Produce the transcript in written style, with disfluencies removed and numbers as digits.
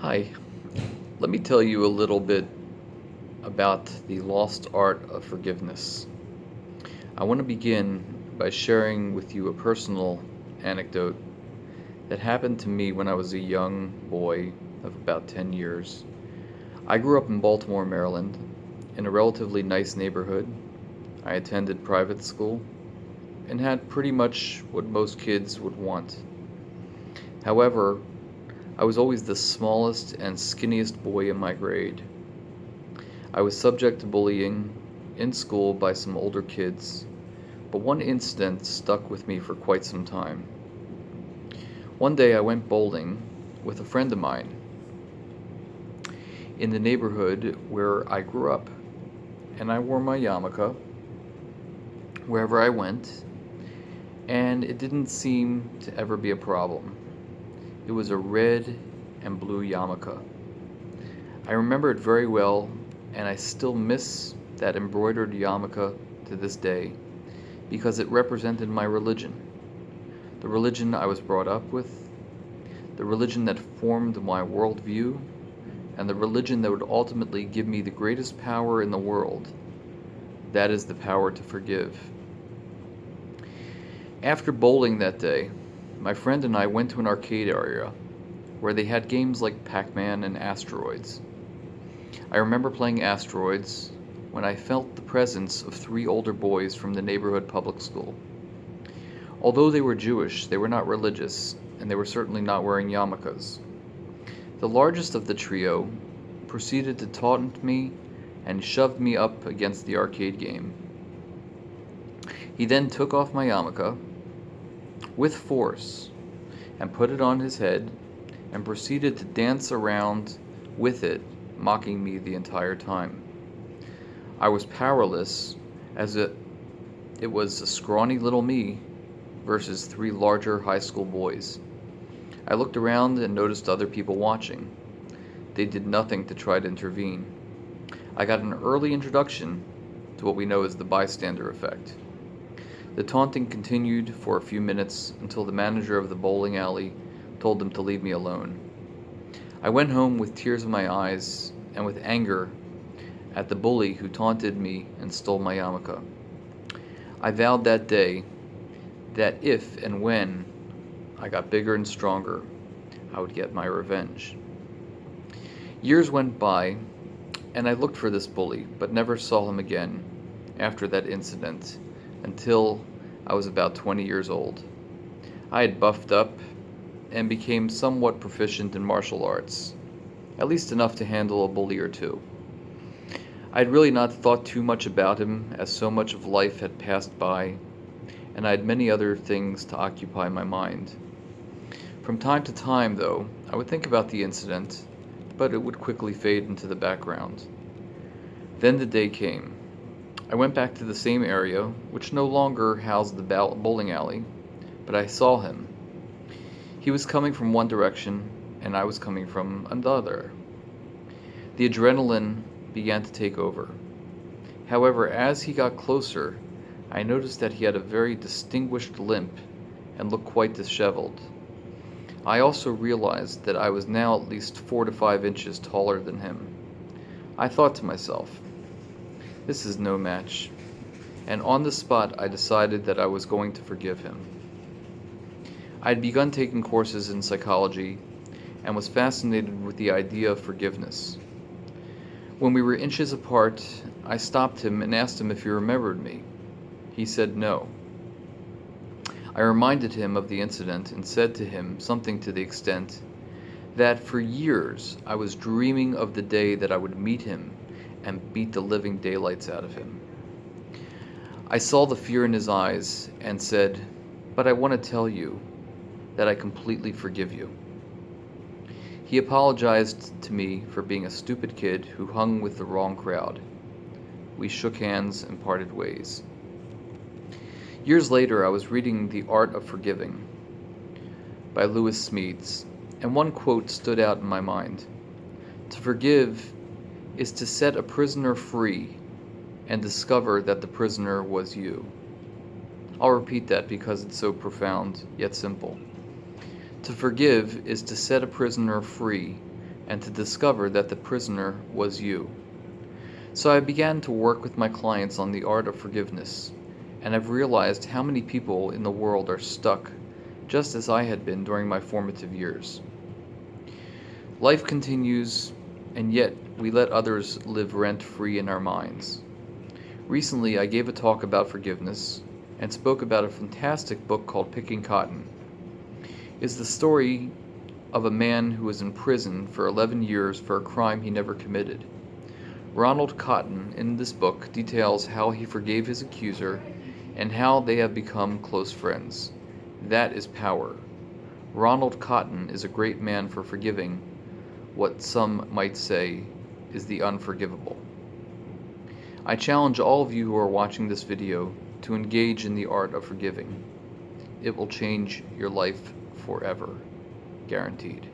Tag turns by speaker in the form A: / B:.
A: Hi, let me tell you a little bit about the lost art of forgiveness. I want to begin by sharing with you a personal anecdote that happened to me when I was a young boy of about 10 years. I grew up in Baltimore, Maryland, in a relatively nice neighborhood. I attended private school and had pretty much what most kids would want. However, I was always the smallest and skinniest boy in my grade. I was subject to bullying in school by some older kids, but one incident stuck with me for quite some time. One day I went bowling with a friend of mine in the neighborhood where I grew up, and I wore my yarmulke wherever I went, and it didn't seem to ever be a problem. It was a red and blue yarmulke. I remember it very well, and I still miss that embroidered yarmulke to this day because it represented my religion, the religion I was brought up with, the religion that formed my worldview, and the religion that would ultimately give me the greatest power in the world. That is the power to forgive. After bowling that day, my friend and I went to an arcade area where they had games like Pac-Man and Asteroids. I remember playing Asteroids when I felt the presence of three older boys from the neighborhood public school. Although they were Jewish, they were not religious, and they were certainly not wearing yarmulkes. The largest of the trio proceeded to taunt me and shoved me up against the arcade game. He then took off my yarmulke with force and put it on his head and proceeded to dance around with it, mocking me the entire time. I was powerless as it was a scrawny little me versus three larger high school boys. I looked around and noticed other people watching. They did nothing to try to intervene. I got an early introduction to what we know as the bystander effect. The taunting continued for a few minutes until the manager of the bowling alley told them to leave me alone. I went home with tears in my eyes and with anger at the bully who taunted me and stole my yarmulke. I vowed that day that if and when I got bigger and stronger, I would get my revenge. Years went by, and I looked for this bully, but never saw him again after that incident until I was about 20 years old. I had buffed up and became somewhat proficient in martial arts, at least enough to handle a bully or two. I had really not thought too much about him, as so much of life had passed by, and I had many other things to occupy my mind. From time to time, though, I would think about the incident, but it would quickly fade into the background. Then the day came. I went back to the same area, which no longer housed the bowling alley, but I saw him. He was coming from one direction, and I was coming from another. The adrenaline began to take over. However, as he got closer, I noticed that he had a very distinguished limp and looked quite disheveled. I also realized that I was now at least 4 to 5 inches taller than him. I thought to myself, this is no match, and on the spot I decided that I was going to forgive him. I had begun taking courses in psychology and was fascinated with the idea of forgiveness. When we were inches apart, I stopped him and asked him if he remembered me. He said no. I reminded him of the incident and said to him something to the extent that for years I was dreaming of the day that I would meet him and beat the living daylights out of him. I saw the fear in his eyes and said, "But I want to tell you that I completely forgive you." He apologized to me for being a stupid kid who hung with the wrong crowd. We shook hands and parted ways. Years later, I was reading The Art of Forgiving by Lewis Smedes, and one quote stood out in my mind. To forgive is to set a prisoner free and discover that the prisoner was you. I'll repeat that because it's so profound, yet simple. To forgive is to set a prisoner free and to discover that the prisoner was you. So I began to work with my clients on the art of forgiveness, and I've realized how many people in the world are stuck, just as I had been during my formative years. Life continues, and yet we let others live rent-free in our minds. Recently, I gave a talk about forgiveness and spoke about a fantastic book called Picking Cotton. It's the story of a man who was in prison for 11 years for a crime he never committed. Ronald Cotton, in this book, details how he forgave his accuser and how they have become close friends. That is power. Ronald Cotton is a great man for forgiving what some might say is the unforgivable. I challenge all of you who are watching this video to engage in the art of forgiving. It will change your life forever. Guaranteed.